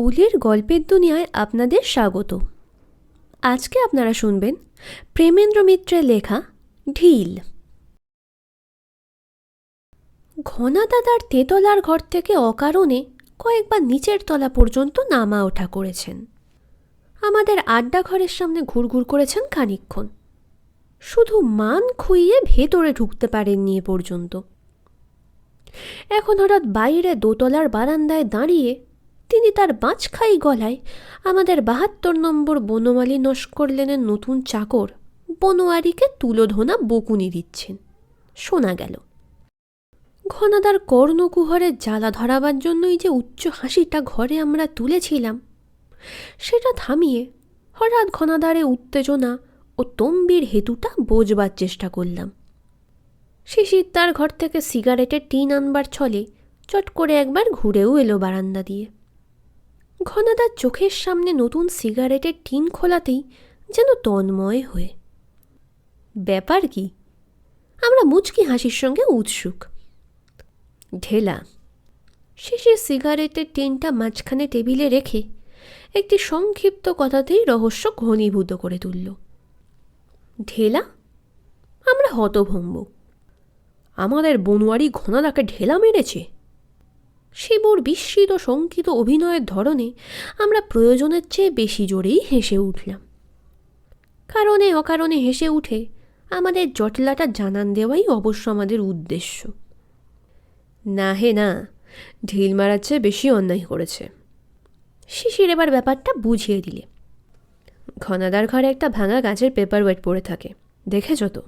ওলির গল্পের দুনিয়ায় আপনাদের স্বাগত। আজকে আপনারা শুনবেন প্রেমেন্দ্র মিত্রের লেখা ঢিল। ঘনাদা তার তেতলার ঘর থেকে অকারণে কয়েকবার নিচের তলা পর্যন্ত নামা ওঠা করেছেন। আমাদের আড্ডা ঘরের সামনে ঘুরঘুর করেছেন খানিকক্ষণ, শুধু মান খুইয়ে ভেতরে ঢুকতে পারেননি এ পর্যন্ত। এখন হঠাৎ বাইরে দোতলার বারান্দায় দাঁড়িয়ে তিনি তার বাঁচখাই গলায় আমাদের ৭২ নম্বর বনমালী নস্কর লেনের নতুন চাকর বনোয়ারিকে তুলোধনা বকুনি দিচ্ছেন শোনা গেল। ঘনাদার কর্ণকুহরে জ্বালা ধরাবার জন্যই যে উচ্চ হাসিটা ঘরে আমরা তুলেছিলাম, সেটা থামিয়ে হঠাৎ ঘনাদারে উত্তেজনা ও তম্বির হেতুটা বোঝবার চেষ্টা করলাম। শিশির তার ঘর থেকে সিগারেটের টিন আনবার ছলে চট করে একবার ঘুরেও এলো বারান্দা দিয়ে। ঘনাদার চোখের সামনে নতুন সিগারেটের টিন খোলাতেই যেন তন্ময় হয়ে। ব্যাপার কি? আমরা মুচকি হাসির সঙ্গে উৎসুক। ঢেলা। শিশির সিগারেটের টিনটা মাঝখানে টেবিলে রেখে একটি সংক্ষিপ্ত কথাতেই রহস্য ঘনীভূত করে তুলল। ঢেলা? আমরা হতভম্ব। আমাদের বনোয়ারি ঘনাদাকে ঢেলা মেরেছে? শিবুর বিস্মিত শঙ্কিত অভিনয়ের ধরনে আমরা প্রয়োজনের চেয়ে বেশি জোরেই হেসে উঠলাম। কারণে অকারণে হেসে উঠে আমাদের জটলাটা জানান দেওয়াই অবশ্য আমাদের উদ্দেশ্য। না হে না, ঢিল মারার চেয়ে বেশি অন্যায় করেছে। শিশির এবার ব্যাপারটা বুঝিয়ে দিলে। ঘনাদার ঘরে একটা ভাঙা কাঁচের পেপার ওয়েট পড়ে থাকে, দেখেছ তো?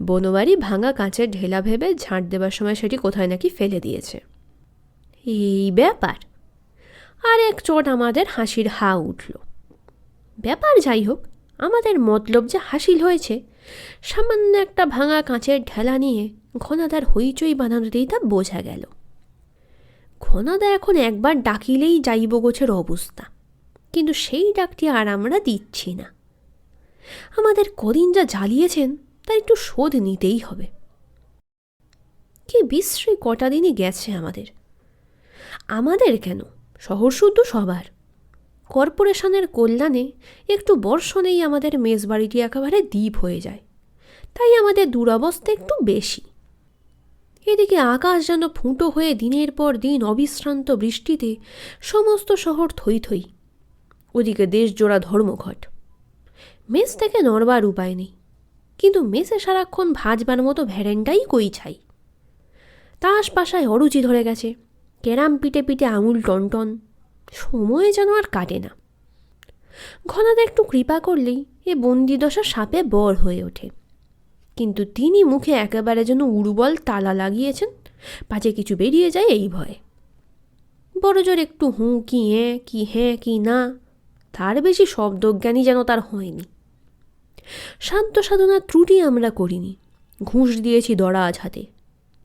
বনোয়ারি ভাঙা কাঁচের ঢেলা ভেবে ঝাঁট দেবার সময় সেটি কোথায় নাকি ফেলে দিয়েছে। এই ব্যাপার। আর এক চোট আমাদের হাসির হা উঠল। ব্যাপার যাই হোক, আমাদের মতলব যে হাসিল হয়েছে, সামান্য একটা ভাঙা কাঁচের ঢেলা নিয়ে ঘনাদার হইচই বানানোতেই তা বোঝা গেল। ঘনাদা এখন একবার ডাকিলেই যাইব গোছের অবস্থা, কিন্তু সেই ডাকটি আর আমরা দিচ্ছি না। আমাদের কদিন যা জ্বালিয়েছেন তার একটু শোধ নিতেই হবে। কি বিশ্রী কটা দিনই গেছে আমাদের। আমাদের কেন, শহর শুদ্ধ সবার। কর্পোরেশনের কল্যাণে একটু বর্ষণেই আমাদের মেজবাড়িটি একেবারে দ্বীপ হয়ে যায়, তাই আমাদের দুরবস্থা একটু বেশি। এদিকে আকাশ যেন ফুটো হয়ে দিনের পর দিন অবিশ্রান্ত বৃষ্টিতে সমস্ত শহর থই থই। ওদিকে দেশজোড়া ধর্মঘট। মেস থেকে নড়বার উপায় নেই, কিন্তু মেসে সারাক্ষণ ভাজবার মতো ভ্যারেন্ডাই কই ছাই। তাস পাশায় অরুচি ধরে গেছে, ক্যারাম পিটে পিটে আঙুল টনটন, সময় যেন আর কাটে না। ঘনাদা একটু কৃপা করলেই এ বন্দিদশা সাপে বর হয়ে ওঠে, কিন্তু তিনি মুখে একেবারে যেন উড়বল তালা লাগিয়েছেন, পাছে কিছু বেরিয়ে যায় এই ভয়ে। বড় জোর একটু হুঁ কি হ্যাঁ কি না, তার বেশি শব্দজ্ঞানী যেন তার হয়নি। শান্ত সাধনার ত্রুটি আমরা করিনি, ঘুষ দিয়েছি দরাজ হাতে,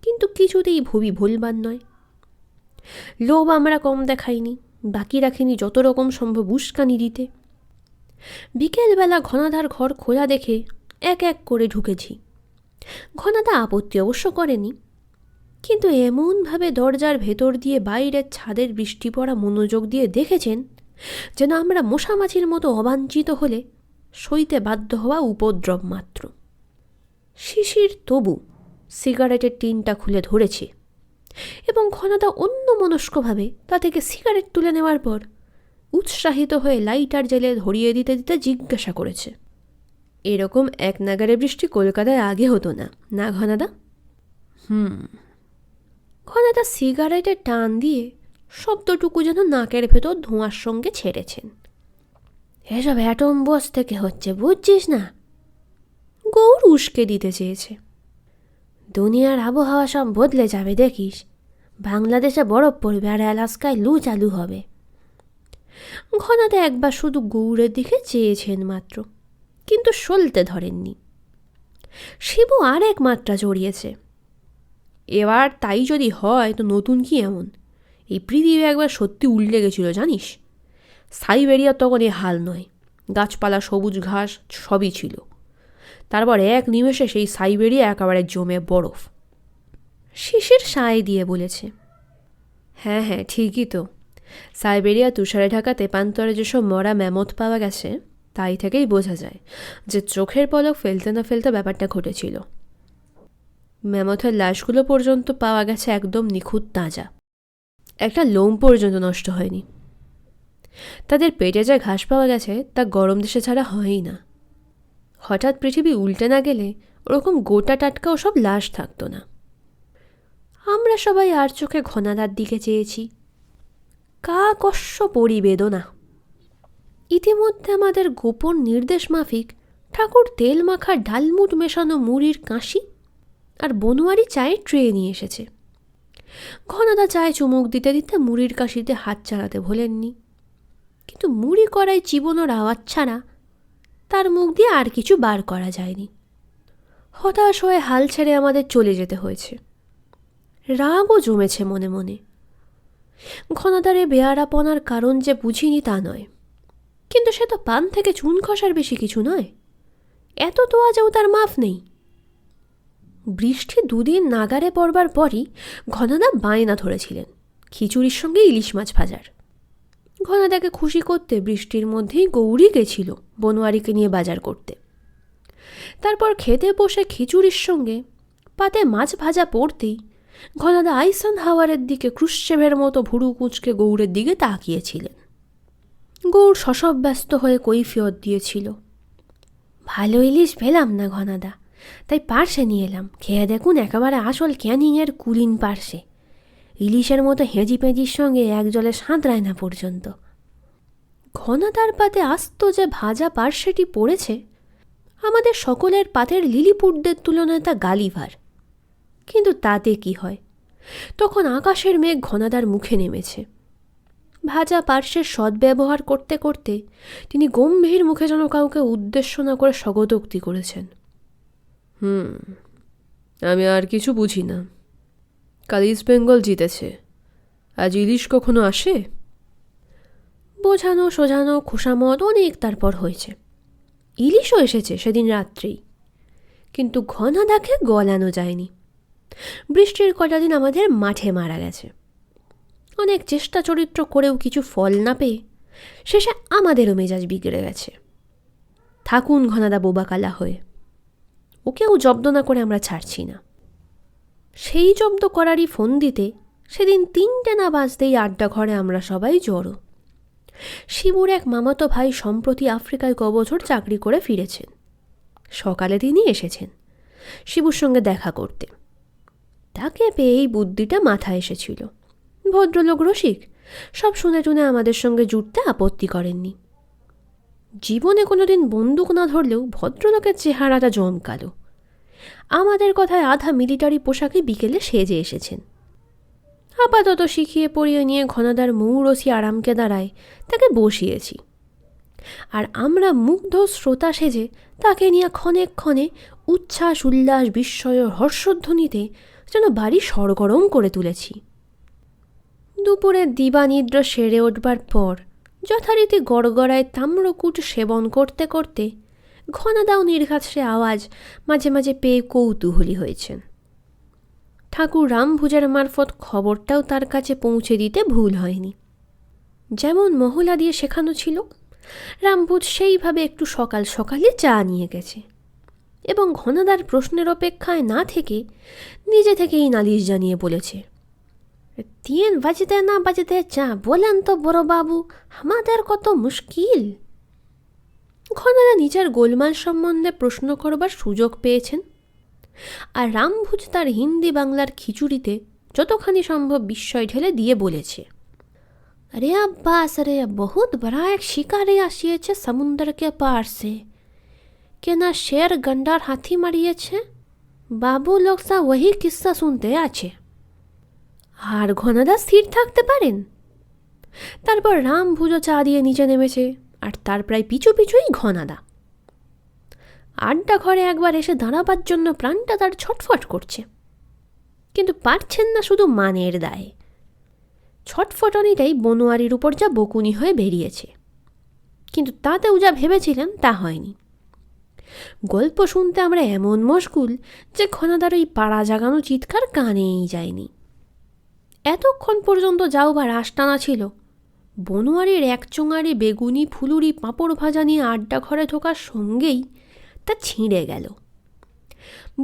কিন্তু কিছুতেই ভবি ভুলবার নয়। লোভ আমরা কম দেখাইনি, বাকি রাখিনি যত রকম সম্ভব উস্কানি দিতে। বিকেলবেলা ঘনাদার ঘর খোলা দেখে এক এক করে ঢুকেছি। ঘনাদা আপত্তি অবশ্য করেনি, কিন্তু এমনভাবে দরজার ভেতর দিয়ে বাইরের ছাদের বৃষ্টি পড়া মনোযোগ দিয়ে দেখেছেন যেন আমরা মশামাছির মতো অবাঞ্ছিত হলে সইতে বাধ্য হওয়া উপদ্রব মাত্র। শিশির তবু সিগারেটের টিনটা খুলে ধরেছে এবং ঘনাদা অন্যমনস্কভাবে তা থেকে সিগারেট তুলে নেওয়ার পর উৎসাহিত হয়ে লাইটার জেলে ধরিয়ে দিতে দিতে জিজ্ঞাসা করেছে, এরকম এক নাগারে বৃষ্টি কলকাতায় আগে হতো না, না ঘনাদা? ঘনাদা সিগারেটের টান দিয়ে শব্দটুকু যেন নাকের ভেতর ধোঁয়ার সঙ্গে ছেড়েছেন। এসব অ্যাটম বস থেকে হচ্ছে, বুঝছিস না? গৌর উস্কে দিতে চেয়েছে। দুনিয়ার আবহাওয়া সব বদলে যাবে দেখিস, বাংলাদেশে বরফ পড়বে আর অ্যালাস্কায় লু চালু হবে। ঘনাদা একবার শুধু গৌরের দিকে চেয়েছেন মাত্র, কিন্তু সলতে ধরেননি। শিবু আর এক মাত্রা জড়িয়েছে। এবার তাই যদি হয় তো নতুন কি এমন? এই পৃথিবী একবার সত্যি উল্টে গেছিল জানিস। সাইবেরিয়ার তখন এ হাল নয়, গাছপালা সবুজ ঘাস সবই ছিল। তারপর এক নিমেষে সেই সাইবেরিয়া একেবারে জমে বরফ। শিশির সায় দিয়ে বলেছে, হ্যাঁ ঠিকই তো, সাইবেরিয়া তুষারে ঢাকা তেপান্তরে যেসব মরা ম্যামথ পাওয়া গেছে তাই থেকেই বোঝা যায় যে চোখের পলক ফেলতে না ফেলতে ব্যাপারটা ঘটেছিল। ম্যামথের লাশগুলো পর্যন্ত পাওয়া গেছে একদম নিখুঁত তাজা, একটা লোম পর্যন্ত নষ্ট হয়নি। তাদের পেটে যা ঘাস পাওয়া গেছে তা গরম দেশে ছাড়া হয়ই না। হঠাৎ পৃথিবী উল্টে না গেলে ওরকম গোটা টাটকা ওসব লাশ থাকতো না। আমরা সবাই আর চোখে ঘনাদার দিকে চেয়েছি। কাকস্য পরিবেদনা! ইতিমধ্যে আমাদের গোপন নির্দেশ মাফিক ঠাকুর তেল মাখা ডালমুট মেশানো মুড়ির কাঁশি আর বনোয়ারি চায়ের ট্রে নিয়ে এসেছে। ঘনাদা চায়ে চুমুক দিতে দিতে মুড়ির কাঁশিতে হাত চালাতে ভোলেননি, কিন্তু মুড়ি কড়াই চিবোনোর আওয়াজ ছাড়া তার মুখ দিয়ে আর কিছু বার করা যায়নি। হতাশ হয়ে হাল ছেড়ে আমাদের চলে যেতে হয়েছে। রাগও জমেছে মনে মনে। ঘনাদারে বেয়ারাপনার কারণ যে বুঝিনি তা নয়, কিন্তু সে তো পান থেকে চুন খসার বেশি কিছু নয়। এত তো আজও তার মাফ নেই। বৃষ্টি দুদিন নাগারে পড়বার পরই ঘনাদা বায়না ধরেছিলেন খিচুড়ির সঙ্গে ইলিশ মাছ ভাজার। ঘনাদাকে খুশি করতে বৃষ্টির মধ্যেই গৌরী গেছিল বনোয়ারিকে নিয়ে বাজার করতে। তারপর খেতে বসে খিচুড়ির সঙ্গে পাতে মাছ ভাজা পড়তেই ঘনাদা আইসন হাওয়ারের দিকে ক্রুশ্চেভের মতো ভুরু কুঁচকে গৌড়ের দিকে তাকিয়েছিলেন। গৌড় শশব ব্যস্ত হয়ে কৈফিয়ত দিয়েছিল, ভালো ইলিশ পেলাম না ঘনাদা, তাই পার্সে নিয়ে এলাম। খেয়ে দেখুন, একেবারে আসল ক্যানিংয়ের কুলিন পার্সে। ইলিশের মতো হেঁজি পেঁজির সঙ্গে এক জলে সাঁতরায় না পর্যন্ত। ঘনাদার পাতে আস্ত যে ভাজা পার্সেটি পড়েছে, আমাদের সকলের পাতের লিলিপুটদের তুলনায় তা গালিভার। কিন্তু তাতে কি হয়, তখন আকাশের মেঘ ঘনাদার মুখে নেমেছে। ভাজা পার্শ্বের সদ্ব্যবহার করতে করতে তিনি গম্ভীর মুখে যেন কাউকে উদ্দেশ্য না করে স্বগতোক্তি করেছেন। আমি আর কিছু বুঝি না। কাল ইস্ট বেঙ্গল জিতেছে, আজ ইলিশ কখনো আসে? বোঝানো সোঝানো খোসামত অনেক তারপর হয়েছে। ইলিশও এসেছে সেদিন রাত্রেই, কিন্তু ঘনাদাকে গলানো যায়নি। বৃষ্টির কটা দিন আমাদের মাঠে মারা গেছে। অনেক চেষ্টা চরিত্র করেও কিছু ফল না পেয়ে শেষে আমাদেরও মেজাজ বিগড়ে গেছে। থাকুন ঘনাদা বোবাকালা হয়ে, ওকেও জব্দ না করে আমরা ছাড়ছি না। সেই জব্দ করারই ফোন দিতে সেদিন 3টে না বাজতেই আড্ডা ঘরে আমরা সবাই জড়ো। শিবুর এক মামাতো ভাই সম্প্রতি আফ্রিকায় কবছর চাকরি করে ফিরেছেন। সকালে তিনি এসেছেন শিবুর সঙ্গে দেখা করতে। তাকে পেয়েই বুদ্ধিটা মাথায় এসেছিল। ভদ্রলোক রসিক, সব শুনে টুনে আমাদের সঙ্গে জুটতে আপত্তি করেননি। জীবনে কোনোদিন বন্দুক না ধরলেও ভদ্রলোকের চেহারাটা জমকালো। আমাদের কথায় আধা মিলিটারি পোশাকে বিকেলে সেজে এসেছেন। আপাতত শিখিয়ে পড়িয়ে নিয়ে ঘনাদার মৌরসি আরামকে দাঁড়ায় তাকে বসিয়েছি, আর আমরা মুগ্ধ শ্রোতা সেজে তাকে নিয়ে ক্ষণে ক্ষণে উচ্ছ্বাস উল্লাস বিস্ময় হর্ষধ্বনিতে যেন বাড়ি সরগরম করে তুলেছি। দুপুরে দিবানিদ্রা সেরে উঠবার পর যথারীতি গড়গড়ায় তাম্রকূট সেবন করতে করতে ঘনাদাও নির্ঘাত সে আওয়াজ মাঝে মাঝে পেয়ে কৌতূহলী হয়েছেন। ঠাকুর রামভুজের মারফত খবরটাও তার কাছে পৌঁছে দিতে ভুল হয়নি। যেমন মহলা দিয়ে শেখানো ছিল, রামভুজ সেইভাবে একটু সকাল সকালে চা নিয়ে গেছে এবং ঘনাদার প্রশ্নের অপেক্ষায় না থেকে নিজে থেকেই নালিশ জানিয়ে বলেছে, 3 বাজতে না বাজতে চা বলেন তো বড় বাবু, আমাদের কত মুশকিল। ঘনাদা নিজের গোলমাল সম্বন্ধে প্রশ্ন করবার সুযোগ পেয়েছেন, আর রামভুজ তার হিন্দি বাংলার খিচুড়িতে যতখানি সম্ভব বিস্ময় ঢেলে দিয়ে বলেছে, अरे अब्बास, अरे बहुत बड़ा एक शिकारी আসিয়েছে সমুদ্র के पार से, के ना शेर गंडार हाथी मारिয়েছে। बाबू लोग सा वही किस्सा सुनते আছে। আর ঘনাদা স্থির থাকতে পারেন? তারপর রামভুজও চা দিয়ে নিচে নেমেছে, আর তার প্রায় পিছু পিছুই ঘনাদা। আড্ডা ঘরে একবার এসে দাঁড়াবার জন্য প্রাণটা তার ছটফট করছে, কিন্তু পারছেন না শুধু মানের দায়ে। ছটফটানিটাই বনোয়ারির উপর যা বকুনি হয়ে বেরিয়েছে, কিন্তু তাতেও যা ভেবেছিলেন তা হয়নি। গল্প শুনতে আমরা এমন মশগুল যে ঘনাদার ওই পাড়া জাগানো চিৎকার কানেই যায়নি। এতক্ষণ পর্যন্ত যাও বা রাস টানা ছিল বনোয়ারির একচোঙারি বেগুনি ফুলুরি পাঁপড় ভাজা নিয়ে আড্ডা ঘরে ঢোকার সঙ্গেই তা ছিঁড়ে গেল।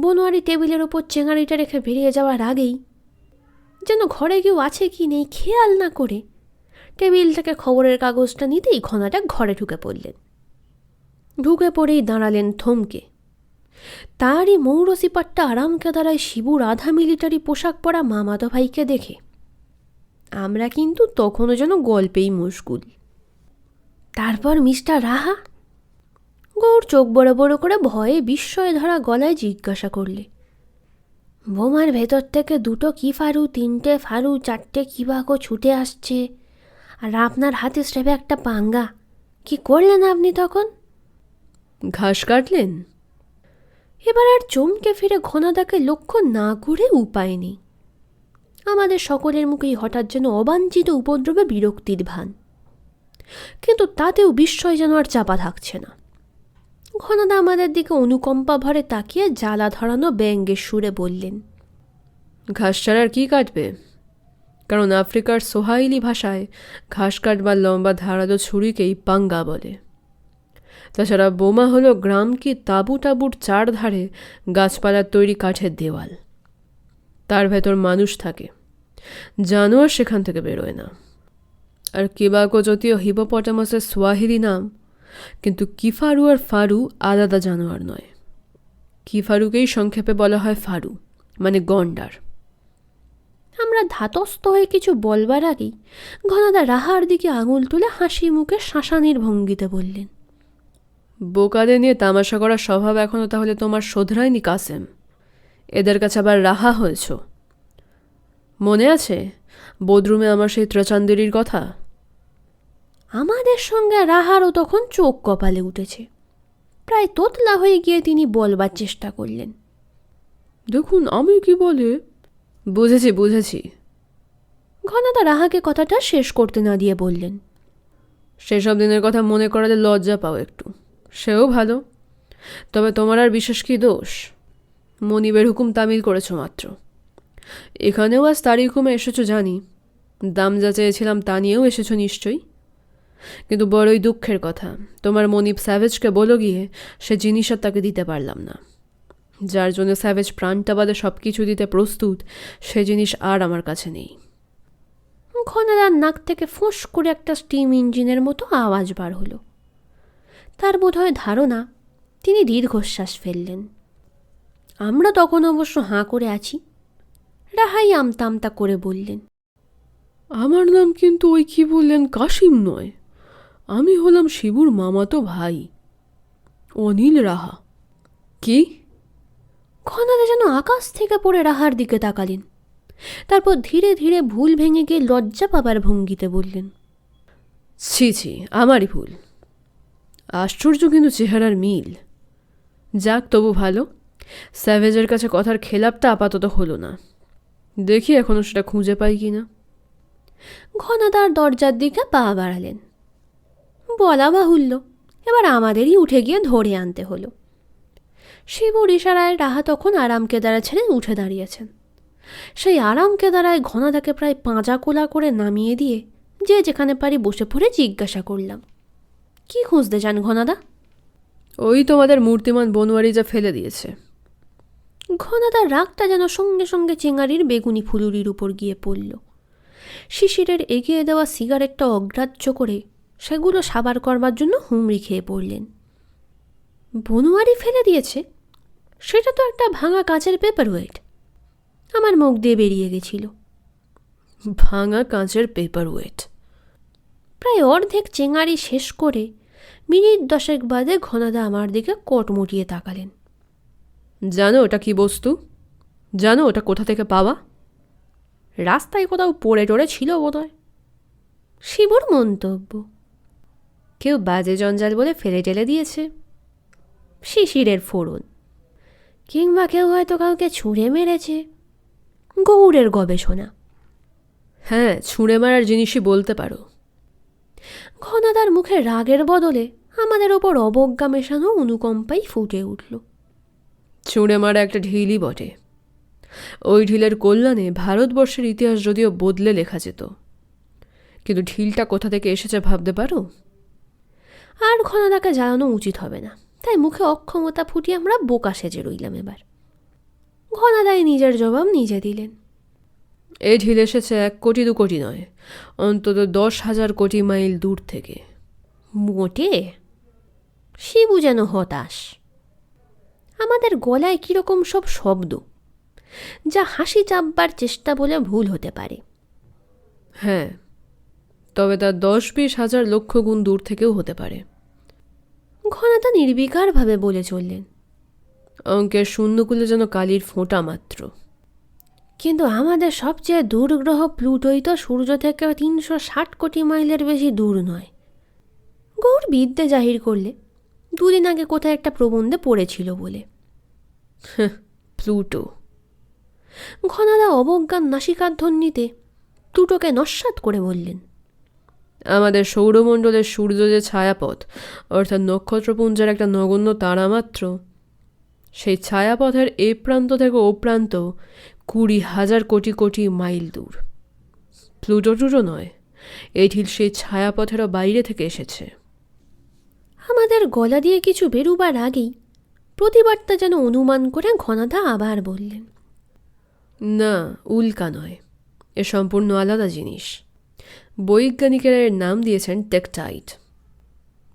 বনোয়ারি টেবিলের ওপর চেঙারিটা রেখে বেরিয়ে যাওয়ার আগেই যেন ঘরে কেউ আছে কি নেই খেয়াল না করে টেবিল থেকে খবরের কাগজটা নিতেই ঘনাদা ঘরে ঢুকে পড়লেন। ঢুকে পড়েই দাঁড়ালেন থমকে। তারই মৌরসিপাট্টা আরামকেদারায় শিবুর আধা মিলিটারি পোশাক পরা মামাতো ভাইকে দেখে আমরা কিন্তু তখনও যেন গল্পেই মশগুল। তারপর মিস্টার রাহা? গৌর চোখ বড় বড় করে ভয়ে বিস্ময়ে ধরা গলায় জিজ্ঞাসা করলে, বোমার ভেতর থেকে 2টো কি ফারু, 3টে ফারু, 4টে কি বাকো ছুটে আসছে, আর আপনার হাতে স্রেফে একটা পাঙ্গা। কি করলেন আপনি তখন? ঘাস কাটলেন? এবার আর চমকে ফিরে ঘনাদাকে লক্ষ্য না করে উপায় নেই। আমাদের সকলের মুখেই হঠাৎ যেন অবাঞ্ছিত উপদ্রবে বিরক্তির ভান, কিন্তু তাতেও বিস্ময় যেন আর চাপা থাকছে না। ঘনাদা আমাদের দিকে অনুকম্পা ভরে তাকিয়ে জ্বালা ধরানো ব্যঙ্গের সুরে বললেন, ঘাস ছাড়ার কি কাটবে? কারণ আফ্রিকার সোহাইলি ভাষায় ঘাস কাটবার লম্বা ধারালো ছুরিকেই পাঙ্গা বলে। তাছাড়া বোমা হলো গ্রাম কি তাঁবু টাবুর চারধারে গাছপালার তৈরি কাঠের দেওয়াল। তার ভেতর মানুষ থাকে, জানোয়ার সেখান থেকে বেরোয় না। আর কিবাকো যদিও হিপোপটামাসের সোয়াহিলি নাম, কিন্তু কিফারু আর ফারু আলাদা জানোয়ার নয়। কিফারুকেই সংক্ষেপে বলা হয় ফারু, মানে গন্ডার। আমরা ধাতস্থ হয়ে কিছু বলবার আগেই ঘনাদা রাহার দিকে আঙুল তুলে হাসি মুখে শাসানির ভঙ্গিতে বললেন, বোকাদের নিয়ে তামাশা করার স্বভাব এখনো তাহলে তোমার শোধরায়নি কাসেম। এদের কাছে আবার রাহা হয়েছ। মনে আছে বোধরুমে আমার সেই ত্রচান্দেরির কথা? আমাদের সঙ্গে রাহারও তখন চোখ কপালে উঠেছে। প্রায় তোতলা হয়ে গিয়ে তিনি বলবার চেষ্টা করলেন, দেখুন আমি কি বলে। বুঝেছি বুঝেছি। ঘনাদা রাহাকে কথাটা শেষ করতে না দিয়ে বললেন, সেসব দিনের কথা মনে করালে লজ্জা পাও একটু, সেও ভালো। তবে তোমার আর বিশেষ কি দোষ? মনিবের হুকুম তামিল করেছ মাত্র। এখানেও আজ তারই হুকুমে এসেছো জানি, দাম যা চেয়েছিলাম তা নিয়েও এসেছো নিশ্চয়ই। কিন্তু বড়ই দুঃখের কথা, তোমার মনিব স্যাভেজকে বলো গিয়ে সে জিনিস আর তাকে দিতে পারলাম না। যার জন্য স্যাভেজ প্রাণটা বাদে সব কিছু দিতে প্রস্তুত, সে জিনিস আর আমার কাছে নেই। ঘনাদার নাক থেকে ফোঁস করে একটা স্টিম ইঞ্জিনের মতো আওয়াজ বার হলো। তার বোধহয় ধারণা তিনি দীর্ঘশ্বাস ফেললেন। আমরা তখন অবশ্য হাঁ করে আছি। রাহাই আমতা আমতা করে বললেন, আমার নাম কিন্তু ওই কি বললেন কাশিম নয়, আমি হলাম শিবুর মামাতো ভাই, অনিল রাহা। কি? ঘনাদা যেন আকাশ থেকে পড়ে রাহার দিকে তাকালেন। তারপর ধীরে ধীরে ভুল ভেঙে গিয়ে লজ্জা পাবার ভঙ্গিতে বললেন, ছি ছি, আমারই ভুল। আশ্চর্য কিন্তু চেহারার মিল। যাক তবু ভালো, স্যাভেজের কাছে কথার খেলাপটা আপাতত হলো না। দেখি এখনো সেটা খুঁজে পাই কি না। ঘনাদার দরজার দিকে পা বাড়ালেন। বলা বাহুল্য, এবার আমাদেরই উঠে গিয়ে ধরে আনতে হলো। শিবুর ইশারায় রাহা তখন আরামকেদারা ছেড়ে উঠে দাঁড়িয়েছেন। সেই আরামকেদারায় ঘনাদাকে প্রায় পাঁজা কোলা করে নামিয়ে দিয়ে যে যেখানে পারি বসে পড়ে জিজ্ঞাসা করলাম, কি খুঁজতে চান ঘনাদা? ওই তোমাদের মূর্তিমান বনোয়ারি যা ফেলে দিয়েছে। ঘনাদার রাগটা যেন সঙ্গে সঙ্গে চেঙারির বেগুনি ফুলুরির উপর গিয়ে পড়ল। শিশিরের এগিয়ে দেওয়া সিগারেটটা অগ্রাহ্য করে সেগুলো সাবার করবার জন্য হুমড়ি খেয়ে পড়লেন। বনোয়ারি ফেলে দিয়েছে? সেটা তো একটা ভাঙা কাঁচের পেপার ওয়েট। আমার মুখ দিয়ে বেরিয়ে গেছিল। ভাঙা কাঁচের পেপার ওয়েট? প্রায় অর্ধেক চেঙারি শেষ করে মিনিট 10 বাদে ঘনাদা আমার দিকে কটমটিয়ে তাকালেন। জানো ওটা কি বস্তু? জানো ওটা কোথা থেকে পাওয়া? রাস্তায় কোথাও পড়ে টড়ে ছিল বোধহয়। শিবুর মন্তব্য, কেউ বাজে জঞ্জাল বলে ফেলে টেলে দিয়েছে। শিশিরের ফোড়ন, কিংবা কেউ হয়তো কাউকে ছুঁড়ে মেরেছে। গৌড়ের গবেষণা। হ্যাঁ, ছুঁড়ে মারার জিনিসই বলতে পারো। ঘনাদার মুখে রাগের বদলে আমাদের ওপর অবজ্ঞা মেশানো অনুকম্পাই ফুটে উঠল। ছুঁড়ে মারা একটা ঢিলই বটে। ওই ঢিলের কল্যাণে ভারতবর্ষের ইতিহাস যদিও বদলে লেখা যেত, কিন্তু ঢিলটা কোথা থেকে এসেছে ভাবতে পারো? আর ঘনাদাকে জ্বালানো উচিত হবে না, তাই মুখে অক্ষমতা ফুটিয়ে আমরা বোকা সেজে রইলাম। এবার ঘনাদাই নিজের জবাব নিজে দিলেন। এই ঢিল এসেছে 1 কোটি 2 কোটি নয়, অন্তত 10,000 কোটি মাইল দূর থেকে। মোটে? শিবু যেন হতাশ। আমাদের গলায় কিরকম সব শব্দ, যা হাসি চাপবার চেষ্টা বলে ভুল হতে পারে। হ্যাঁ, তবে তা 10-20 হাজার লক্ষ গুণ দূর থেকেও হতে পারে। ঘনাদা নির্বিকারভাবে বলে চললেন। অঙ্কের শূন্যগুলো যেন কালির ফোঁটা মাত্র। কিন্তু আমাদের সবচেয়ে দূর গ্রহ প্লুটোই তো সূর্য থেকে 360 কোটি মাইলের বেশি দূর নয়। গৌর বিদ্যে জাহির করলে 2 দিন আগে কোথায় একটা প্রবন্ধে পড়েছিল বলে। প্লুটো। ঘনাদা অবজ্ঞান নাসিকাধ্বনিতে প্লুটোকে নস্যাৎ করে বললেন। আমাদের সৌরমণ্ডলের সূর্য যে ছায়াপথ, অর্থাৎ নক্ষত্রপুঞ্জের একটা নগণ্য তারা মাত্র, সেই ছায়াপথের এ প্রান্ত থেকে ও প্রান্ত 20,000 কোটি কোটি মাইল দূর। প্লুটো টুটো নয়, এই ঢিল সেই ছায়াপথেরও বাইরে থেকে এসেছে। আমাদের গলা দিয়ে কিছু বেরুবার আগেই প্রতিবারটা যেন অনুমান করে ঘনাদা আবার বললেন। না, উল্কা নয়, এ সম্পূর্ণ আলাদা জিনিস। বৈজ্ঞানিকেরা এর নাম দিয়েছেন টেকটাইট।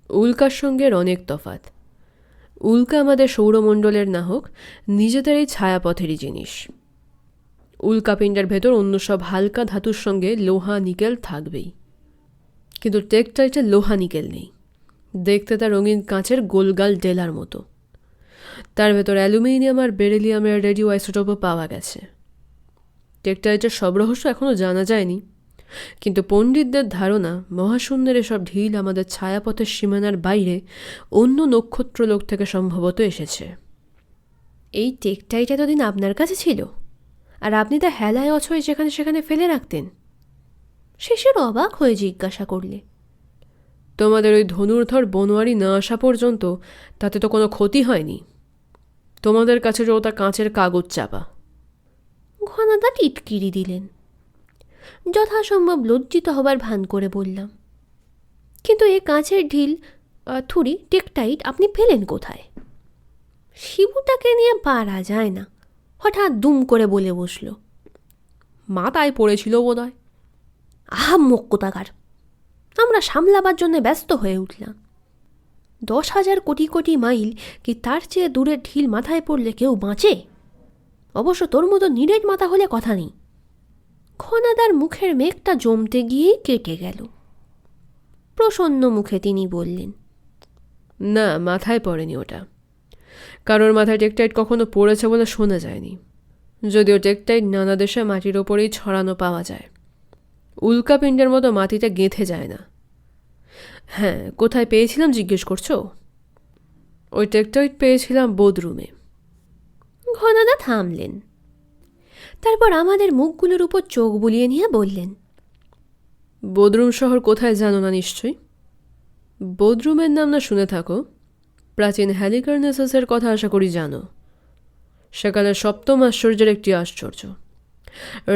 উল্কার সঙ্গে এর অনেক তফাৎ। উল্কা আমাদের সৌরমণ্ডলের না হোক, নিজেদের এই ছায়াপথেরই জিনিস। উল্কাপিণ্ডের ভেতর অন্য সব হালকা ধাতুর সঙ্গে লোহা নিকেল থাকবেই, কিন্তু টেকটাইটে লোহা নিকেল নেই। দেখতে তার রঙিন কাঁচের গোলগাল ডেলার মতো। তার ভেতর অ্যালুমিনিয়াম আর বেরিলিয়ামের রেডিও আইসোটোপও পাওয়া গেছে। টেকটাইটের সব রহস্য এখনও জানা যায়নি, কিন্তু পণ্ডিতদের ধারণা মহাশূন্যের এসব ঢিল আমাদের ছায়াপথের সীমানার বাইরে অন্য নক্ষত্রলোক থেকে সম্ভবত এসেছে। এই টেকটাইট এতদিন আপনার কাছে ছিল, আর আপনি তা হেলায় অছয় যেখানে সেখানে ফেলে রাখতেন? শেষের অবাক হয়ে জিজ্ঞাসা করলে। তোমাদের ওই ধনুর্ধর বনোয়ারি না আসা পর্যন্ত তাতে তো কোনো ক্ষতি হয়নি। তোমাদের কাছে যে ওটা কাঁচের কাগজ চাপা। ঘনাদা টিটকিরি দিলেন। যথাসম্ভব লজ্জিত হবার ভান করে বললাম, কিন্তু এ কাঁচের ঢিল থুড়ি টেকটাইট আপনি ফেলেন কোথায়? শিবুটাকে নিয়ে পারা যায় না, হঠাৎ দুম করে বলে বসল। মাথায় পড়েছিল বোধহয়। আহাম্মক কোথাকার! আমরা সামলাবার জন্য ব্যস্ত হয়ে উঠলাম। 10,000 কোটি কোটি মাইল কি তার চেয়ে দূরের ঢিল মাথায় পড়লে কেউ বাঁচে? অবশ্য তোর মতো নিরেট মাথা হলে কথা নেই। ঘনাদার মুখের মেঘটা জমতে গিয়েই কেটে গেল। প্রসন্ন মুখে তিনি বললেন, না, মাথায় পড়েনি ওটা। কারোর মাথায় টেকটাইট কখনো পড়েছে বলে শোনা যায়নি, যদিও টেকটাইট নানা দেশে মাটির ওপরেই ছড়ানো পাওয়া যায়। উল্কাপিণ্ডের মতো মাটিতে গেঁথে যায় না। হ্যাঁ, কোথায় পেয়েছিলাম জিজ্ঞেস করছো? ওই টেকটাইট পেয়েছিলাম বোধরুমে। ঘনাদা থামলেন, তারপর আমাদের মুখগুলোর উপর চোখ বুলিয়ে নিয়ে বললেন, বোধরুম শহর কোথায় জানো না নিশ্চয়ই? বোধরুমের নাম না শুনে থাকো? প্রাচীন হ্যালিকার্নেসাসের কথা আশা করি জানো। সেকালের 7ম আশ্চর্যের একটি আশ্চর্য।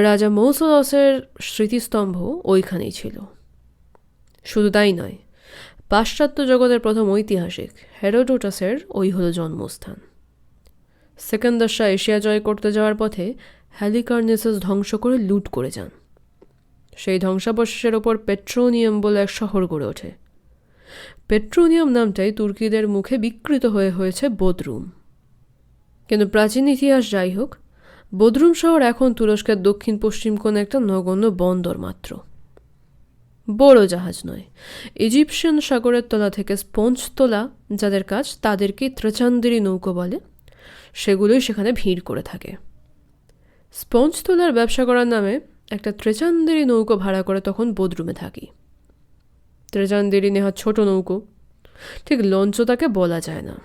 রাজা মৌসোলসের স্মৃতিস্তম্ভ ওইখানেই ছিল। শুধু তাই নয়, পাশ্চাত্য জগতের প্রথম ঐতিহাসিক হেরোডোটাসের ওই হল জন্মস্থান। সেকেন্দার শাহ এশিয়া জয় করতে যাওয়ার পথে হ্যালিকার্নেসাস ধ্বংস করে লুট করে যান। সেই ধ্বংসাবশেষের ওপর পেট্রোনিয়াম বলে এক শহর গড়ে ওঠে। পেট্রোনিয়াম নামটাই তুর্কিদের মুখে বিকৃত হয়ে হয়েছে বোধরুম। কিন্তু প্রাচীন ইতিহাস যাই হোক, বোধরুম শহর এখন তুরস্কের দক্ষিণ পশ্চিম কোণে একটা নগণ্য বন্দর মাত্র। বড় জাহাজ নয়, ইজিপশিয়ান সাগরের তলা থেকে স্পঞ্জ তোলা যাদের কাজ তাদেরকে ত্রেচান্দেরি নৌকো বলে, সেগুলোই সেখানে ভিড় করে থাকে। স্পঞ্জ তোলার ব্যবসা করার নামে একটা ত্রেচান্দেরি নৌকো ভাড়া করে তখন বোধরুমে থাকি। ত্রেচান্দেরি নেওয়া ছোট নৌকো, ঠিক লঞ্চও তাকে বলা যায় না।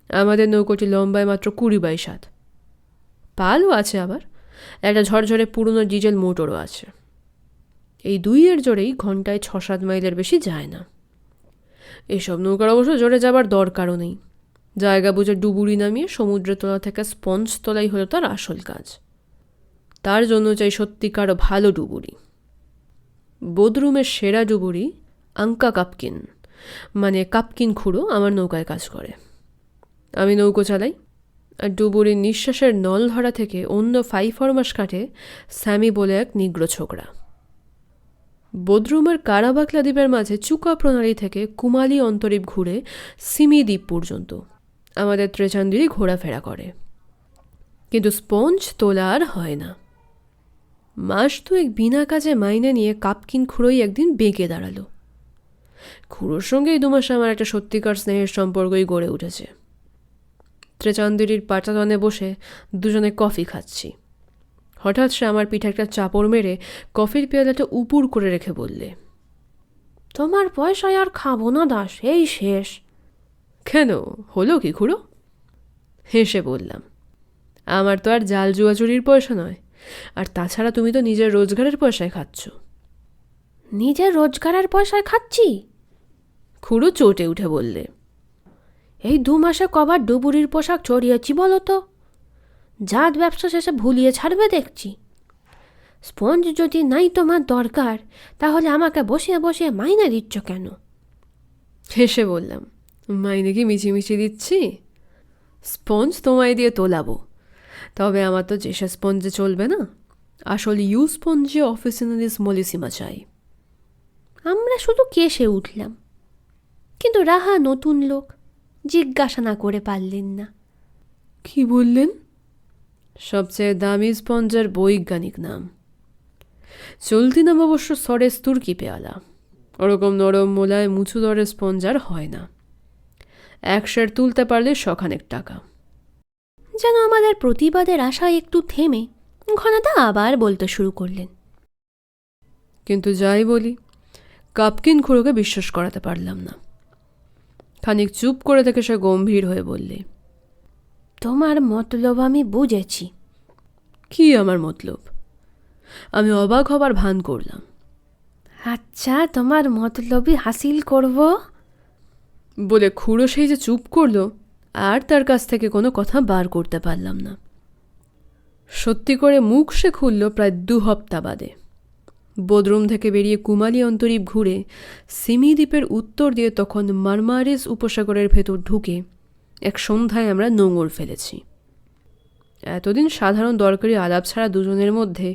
আমাদের নৌকোটি লম্বায় মাত্র 20-22 হাত। পালও আছে, আবার একটা ঝরঝরে পুরনো ডিজেল মোটরও আছে। এই দুইয়ের জোরেই ঘন্টায় 6-7 মাইলের বেশি যায় না। এসব নৌকার অবশ্য জোরে যাবার দরকারও নেই। জায়গা বুঝে ডুবুরি নামিয়ে সমুদ্রের তলা থেকে স্পঞ্জ তোলাই হলো তার আসল কাজ। তার জন্য চাই সত্যিকার ভালো ডুবুরি। বোদরুমের সেরা ডুবুরি আঙ্কা কাপকিন, মানে কাপকিন খুঁড়ো, আমার নৌকায় কাজ করে। আমি নৌকো চালাই, আর ডুবুরির নিঃশ্বাসের নল ধরা থেকে অন্য 5 ফরমাস কাটে স্যামি বলে এক নিগ্র ছোকরা। বোদরুমের কারাবাকলা দ্বীপের মাঝে চুকা প্রণালী থেকে কুমালি অন্তরীপ ঘুরে সিমি দ্বীপ পর্যন্ত আমাদের ত্রেচান্দিরই ঘোরাফেরা করে, কিন্তু স্পঞ্জ তোলা আর হয় না। মাস দুয়েক বিনা কাজে মাইনে নিয়ে কাপকিন খুঁড়োই একদিন বেঁকে দাঁড়ালো। খুঁড়োর সঙ্গেই 2 মাসে আমার একটা সত্যিকার স্নেহের সম্পর্কই গড়ে উঠেছে। ত্রেচান্দিরির পাটাতনে বসে দুজনে কফি খাচ্ছি। হঠাৎ সে আমার পিঠে একটা চাপড় মেরে কফির পেয়ালাটা উপুর করে রেখে বললে, তোমার পয়সায় আর খাবো না দাস, এই শেষ। কেন, হলো কি খুড়ো? হেসে বললাম, আমার তো আর জাল জুয়া চুরির পয়সা নয়, আর তাছাড়া তুমি তো নিজের রোজগারের পয়সায় খাচ্ছ। নিজের রোজগারের পয়সায় খাচ্ছি? খুড়ো চটে উঠে বললে, এই 2 মাসে কবার ডুবুরির পোশাক চড়িয়েছি বলো তো? জাত ব্যবসা শেষে ভুলিয়ে ছাড়বে দেখছি। স্পঞ্জ যদি নাই তোমার দরকার, তাহলে আমাকে বসিয়ে বসিয়ে মাইনে দিচ্ছ কেন? হেসে বললাম, মাইনে কি মিছিমিছি দিচ্ছি? স্পঞ্জ তোমায় দিয়ে তোলাবো, তবে আমার তো যে সে স্পঞ্জে চলবে না, আসলে ইউ স্পঞ্জে অফিসিনালিস মলিসিমা চাই। আমরা শুধু কেসে উঠলাম, কিন্তু রাহা নতুন লোক, জিজ্ঞাসা না করে পারলেন না। কি বললেন? সবচেয়ে দামি স্পঞ্জের বৈজ্ঞানিক নাম। চলতি নাম অবশ্য সরেস তুর্কি পেয়ালা। ওরকম নরম মোলায় মুছু দরের স্পঞ্জ আর হয় না। 1 সের তুলতে পারলে 100 টাকা। যেন আমাদের প্রতিবাদের আশায় একটু থেমে ঘনাদা আবার বলতে শুরু করলেন, কিন্তু যাই বলি, কাপকিন খুড়োকে বিশ্বাস করাতে পারলাম না। খানিক চুপ করে থেকে সে গম্ভীর হয়ে বললে, তোমার মতলব আমি বুঝেছি। কি আমার মতলব? আমি অবাক হবার ভান করলাম। আচ্ছা, তোমার মতলবই হাসিল করব বলে খুড়ো সেই যে চুপ করলো, আর তার কাছ থেকে কোনো কথা বার করতে পারলাম না। সত্যি করে মুখ সে খুলল প্রায় 2 হপ্তা বাদে। বোদরুম থেকে বেরিয়ে কুমালী অন্তরীপ ঘুরে সিমি দ্বীপের উত্তর দিয়ে তখন মারমারিস উপসাগরের ভেতর ঢুকে এক সন্ধ্যায় আমরা নোঙর ফেলেছি। এতদিন সাধারণ দরকারি আলাপ ছাড়া দুজনের মধ্যে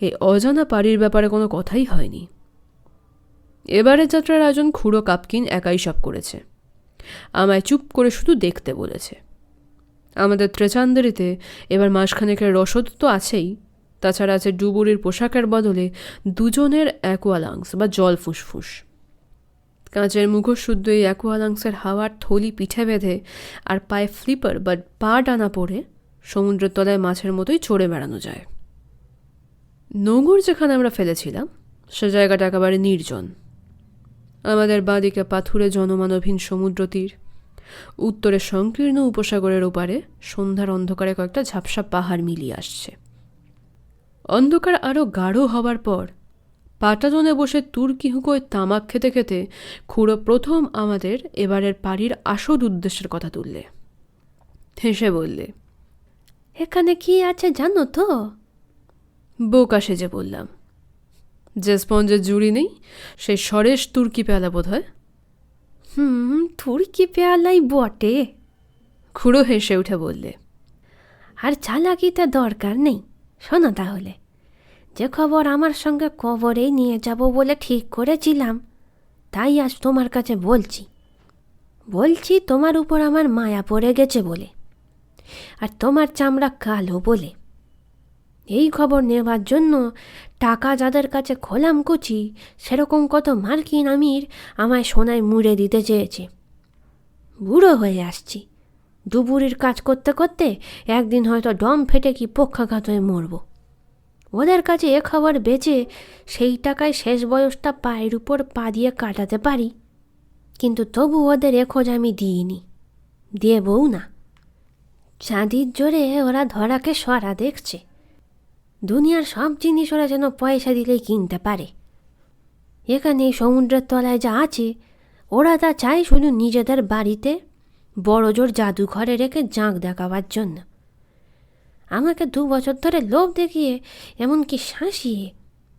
এই অজানা পাড়ির ব্যাপারে কোনো কথাই হয়নি। এবারের যাত্রার আয়োজন খুড়ো কাপকিন একাই সব করেছে। আমায় চুপ করে শুধু দেখতে বলেছে। আমাদের ত্রেচান্দেরিতে এবার মাসখানেকের রসদ তো আছেই, তাছাড়া আছে ডুবুরির পোশাকের বদলে দুজনের অ্যাকোয়ালাংস বা জল ফুসফুস। কাঁচের মুখোশুদ্ধ এই অ্যাকোয়ালাংসের হাওয়ার থলি পিঠে বেঁধে আর পায়ে ফ্লিপার বা পা ডানা পরে সমুদ্রের তলায় মাছের মতোই চড়ে বেড়ানো যায়। নোঙর যেখানে আমরা ফেলেছিলাম সে জায়গাটা একেবারে নির্জন। আমাদের বাঁদিকে পাথুরে জনমানবহীন সমুদ্র তীর, উত্তরে সংকীর্ণ উপসাগরের ওপারে সন্ধ্যার অন্ধকারে কয়েকটা ঝাপসা পাহাড় মিলিয়ে আসছে। অন্ধকার আরও গাঢ় হবার পর পাটাতনে বসে তুর্কি হুঁকোয় তামাক খেতে খেতে খুড়ো প্রথম আমাদের এবারের পাড়ির আসল উদ্দেশ্যের কথা তুললে। হেসে বললে, এখানে কি আছে জানো তো? বোকা সেজে বললাম, যে স্পঞ্জের জুড়ি নেই সেই সরেশ তুর্কি পেয়ালা বোধ হয়। তুর্কি পেয়ালাই বটে। খুড়ো হেসে উঠে বললে, আর চালাকিতে দরকার নেই। শোনো তাহলে, যে খবর আমার সঙ্গে কবরেই নিয়ে যাব বলে ঠিক করেছিলাম, তাই আজ তোমার কাছে বলছি তোমার উপর আমার মায়া পড়ে গেছে বলে, আর তোমার চামড়া কালো বলে। এই খবর নেবার জন্য টাকা যাদের কাছে খোলাম কুচি, সেরকম কত মার্কিন আমির আমায় সোনায় মুড়ে দিতে চেয়েছে। বুড়ো হয়ে আসছি, ডুবুরির কাজ করতে করতে একদিন হয়তো দম ফেটে কি পক্ষাঘাত হয়ে মরব। ওদের কাছে এ খবর বেচে সেই টাকায় শেষ বয়সটা পায়ের উপর পা দিয়ে কাটাতে পারি, কিন্তু তবু ওদের এ খোঁজ আমি দিইনি, দেবও না। চাঁদির জোরে ওরা ধরাকে সরা দেখছে। দুনিয়ার সব জিনিস ওরা যেন পয়সা দিলেই কিনতে পারে। এখানে সমুদ্রের তলায় যা আছে ওরা তা চায় শুধু নিজেদের বাড়িতে বড় জোর জাদুঘরে রেখে জাঁক দেখাবার জন্য। আমাকে 2 বছর ধরে লোভ দেখিয়ে, এমনকি শাসিয়ে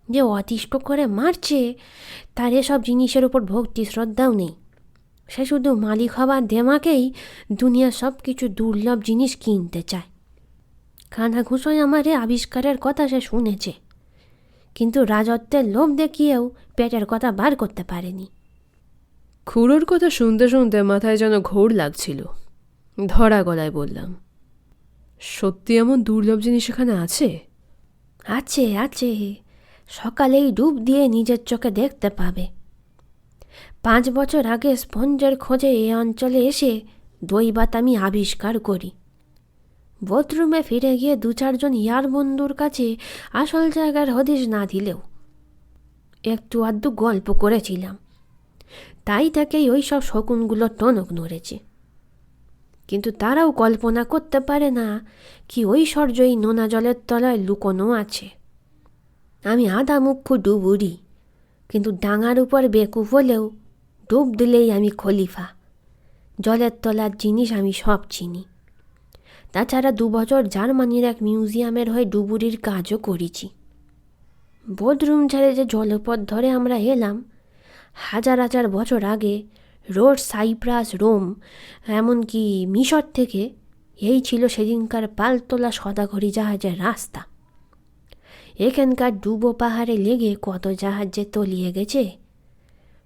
যে অতিষ্ঠ করে মারছে তার এসব জিনিসের উপর ভক্তি শ্রদ্ধাও নেই। সে শুধু মালিক হবার দেমাকেই দুনিয়ার সব কিছু দুর্লভ জিনিস কিনতে চায়। কানাঘুষোয় আমার এ আবিষ্কারের কথা সে শুনেছে, কিন্তু রাজত্বের লোভ দেখিয়েও পেটের কথা বার করতে পারেনি। খুড়োর কথা শুনতে শুনতে মাথায় যেন ঘোর লাগছিল। ধরা গলায় বললাম, সত্যি এমন দুর্লভ জিনিস এখানে আছে? আছে আছে, সকালেই ডুব দিয়ে নিজের চোখে দেখতে পাবে। 5 বছর আগে স্পঞ্জের খোঁজে এ অঞ্চলে এসে দৈবাত আমি আবিষ্কার করি। বাথরুমে ফিরে গিয়ে 2-4 জন ইয়ার বন্ধুর কাছে আসল জায়গার হদিশ না দিলেও একটু আধটু গল্প করেছিলাম। তাই থেকেই ওই সব শকুনগুলো টনক নড়েছে। কিন্তু তারাও কল্পনা করতে পারে না কি ঐশ্বর্য এই নোনা জলের তলায় লুকোনো আছে। আমি আধা মুখ্য ডুবুরি, কিন্তু ডাঙার উপর বেকুফ হলেও ডুব দিলেই আমি খলিফা। জলের তলার জিনিস আমি সব চিনি। তাছাড়া 2 বছর জার্মানির এক মিউজিয়ামের হয়ে ডুবুরির কাজও করেছি। বোধরুম ছেড়ে যে জলপথ ধরে আমরা এলাম, হাজার হাজার বছর আগে রোড, সাইপ্রাস, রোম, এমনকি মিশর থেকে এই ছিল সেদিনকার পালতোলা সদাগরি জাহাজের রাস্তা। এখানকার ডুবো পাহাড়ে লেগে কত জাহাজ যে তলিয়ে গেছে।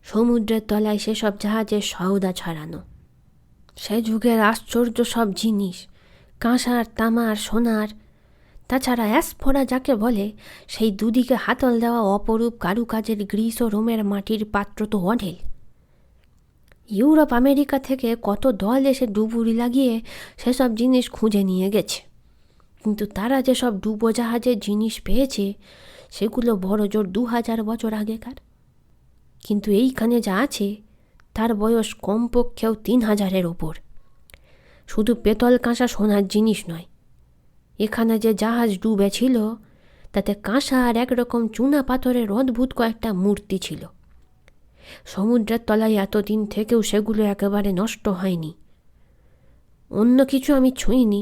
সমুদ্রের তলায় সেসব জাহাজের সওদা ছড়ানো। সে যুগের আশ্চর্য সব জিনিস, কাঁসার, তামার, সোনার, তাছাড়া অ্যাসফোরা যাকে বলে সেই দুদিকে হাতল দেওয়া অপরূপ কারুকাজের গ্রিস ও রোমের মাটির পাত্র তো অঢেল। ইউরোপ, আমেরিকা থেকে কত দল এসে ডুবুরি লাগিয়ে সেসব জিনিস খুঁজে নিয়ে গেছে। কিন্তু তারা যেসব ডুবোজাহাজের জিনিস পেয়েছে সেগুলো বড় জোর 2000 বছর আগেকার। কিন্তু এইখানে যা আছে তার বয়স কমপক্ষেও 3000-এর ওপর। শুধু পেতল, কাঁসা, সোনার জিনিস নয়, এখানে যে জাহাজ ডুবেছিল তাতে কাঁসা আর একরকম চুনা পাথরের অদ্ভুত কয়েকটা মূর্তি ছিল। সমুদ্রের তলায় এতদিন থেকেও সেগুলো একেবারে নষ্ট হয়নি। অন্য কিছু আমি ছুঁইনি,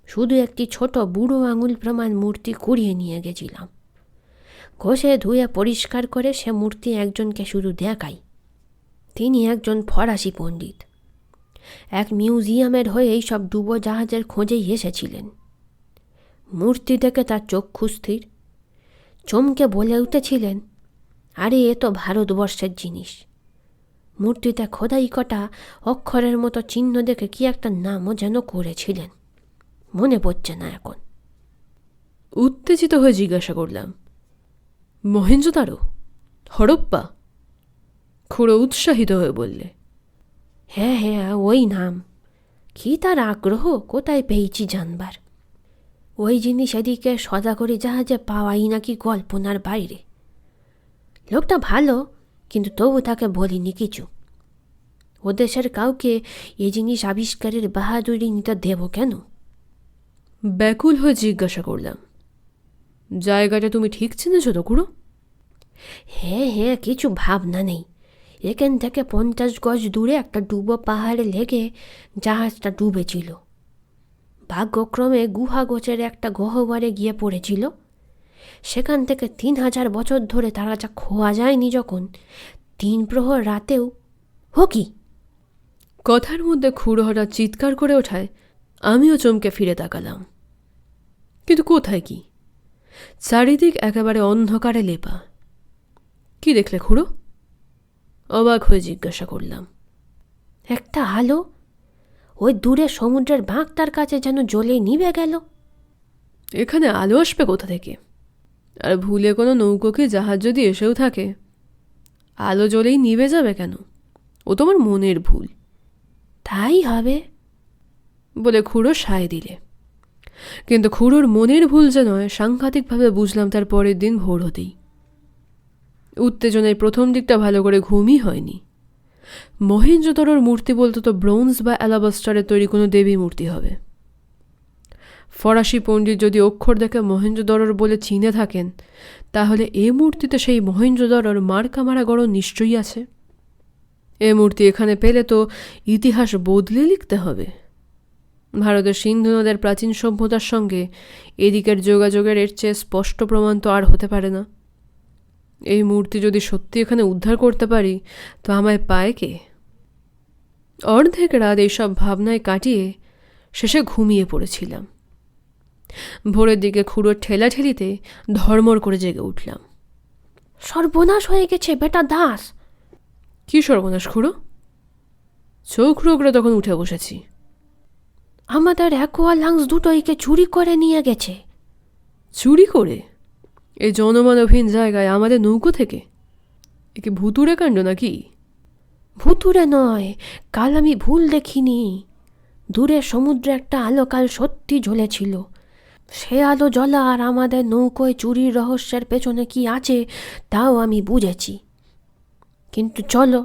শুধু একটি ছোট বুড়ো আঙুল প্রমাণ মূর্তি কুড়িয়ে নিয়ে গেছিলাম। ঘষে ধুয়ে পরিষ্কার করে সে মূর্তি একজনকে শুধু দেখাই। তিনি একজন ফরাসি পণ্ডিত, এক মিউজিয়ামের হয়ে এই সব ডুবো জাহাজের খোঁজেই এসেছিলেন। মূর্তি দেখে তার চক্ষু স্থির, চমকে বলে উঠেছিলেন, আরে এ তো ভারতবর্ষের জিনিস। মূর্তিতে খোদাই কটা অক্ষরের মতো চিহ্ন দেখে কি একটা নামও যেন করেছিলেন, মনে পড়ছে না এখন। উত্তেজিত হয়ে জিজ্ঞাসা করলাম, মহেঞ্জোদারো, হরপ্পা? খুড়ো উৎসাহিত হয়ে বললে, হ্যাঁ হ্যাঁ, ওই নাম। কি তার আগ্রহ কোথায় পেয়েছি জানবার। ওই জিনিস এদিকে সদাগরি জাহাজে পাওয়াই নাকি কল্পনার বাইরে। লোকটা ভালো, কিন্তু তবু তাকে বলিনি কিছু। ও দেশের কাউকে এ জিনিস আবিষ্কারের বাহাদুরি নিতে দেব কেন? ব্যাকুল হয়ে জিজ্ঞাসা করলাম, জায়গাটা তুমি ঠিক চিনেছ তো খুড়ো? হ্যাঁ হ্যাঁ, কিছু ভাবনা নেই। এখান থেকে 50 গজ দূরে একটা ডুবো পাহাড়ে লেগে জাহাজটা ডুবেছিল। ভাগ্যক্রমে গুহা গোছের একটা গহ্বরে গিয়ে পড়েছিল। সেখান থেকে 3000 বছর ধরে তারা যা খোয়া যায়নি, যখন 3 প্রহর রাতেও কি কথার মধ্যে খুড়ো হঠাৎ চিৎকার করে ওঠায় আমিও চমকে ফিরে তাকালাম। কিন্তু কোথায় কি? চারিদিক একেবারে অন্ধকারে লেপা। কি দেখলে খুড়ো? অবাক হয়ে জিজ্ঞাসা করলাম। একটা আলো ওই দূরে সমুদ্রের বাঁকটার কাছে যেন জ্বলে নিভে গেল। এখানে আলো আসবে কোথা থেকে? আর ভুলে কোনো নৌকো কি জাহাজ যদি এসেও থাকে, আলো জ্বলেই নিভে যাবে কেন? ও তোমার মনের ভুল। তাই হবে বলে খুড়ো সায় দিলে। কিন্তু খুড়োর মনের ভুল যে নয় সাংঘাতিকভাবে বুঝলাম তার পরের দিন ভোর হতেই। উত্তেজনায় প্রথম দিকটা ভালো করে ঘুমই হয়নি। মহেঞ্জোদারোর মূর্তি বলতে তো ব্রোঞ্জ বা অ্যালাবাস্টারের তৈরি কোনো দেবী মূর্তি হবে। ফরাসি পণ্ডিত যদি অক্ষর দেখে মহেঞ্জোদারোর বলে চিনে থাকেন, তাহলে এ মূর্তিতে সেই মহেঞ্জোদারোর মার্কা মারা গড়ন নিশ্চয়ই আছে। এ মূর্তি এখানে পেলে তো ইতিহাস বদলে লিখতে হবে। ভারতের সিন্ধু নদের প্রাচীন সভ্যতার সঙ্গে এদিকের যোগাযোগের এর চেয়ে স্পষ্ট প্রমাণ তো আর হতে পারে না। এই মূর্তি যদি সত্যি এখানে উদ্ধার করতে পারি তো আমায় পায় কে? অর্ধেক রাত এইসব ভাবনায় কাটিয়ে শেষে ঘুমিয়ে পড়েছিলাম। ভোরের দিকে খুঁড়োর ঠেলাঠেলিতে ধর্মর করে জেগে উঠলাম। সর্বনাশ হয়ে গেছে বেটা দাস। কি সর্বনাশ খুঁড়ো? চোখ রোগড়ে তখন উঠে বসেছি। আমাদের অ্যাকোয়া লাংস দুটোইকে চুরি করে নিয়ে গেছে। চুরি করে? এই জনমানবহীন জায়গায় আমাদের নৌকো থেকে? এ কি ভুতুড়ে কাণ্ড নাকি? ভুতুরে নয়, কাল আমি ভুল দেখিনি। দূরে সমুদ্রে একটা আলো কাল সত্যি জ্বলেছিল। সে আলো জ্বলা আর আমাদের নৌকোয় চুরির রহস্যের পেছনে কি আছে তাও আমি বুঝেছি। কিন্তু চলো,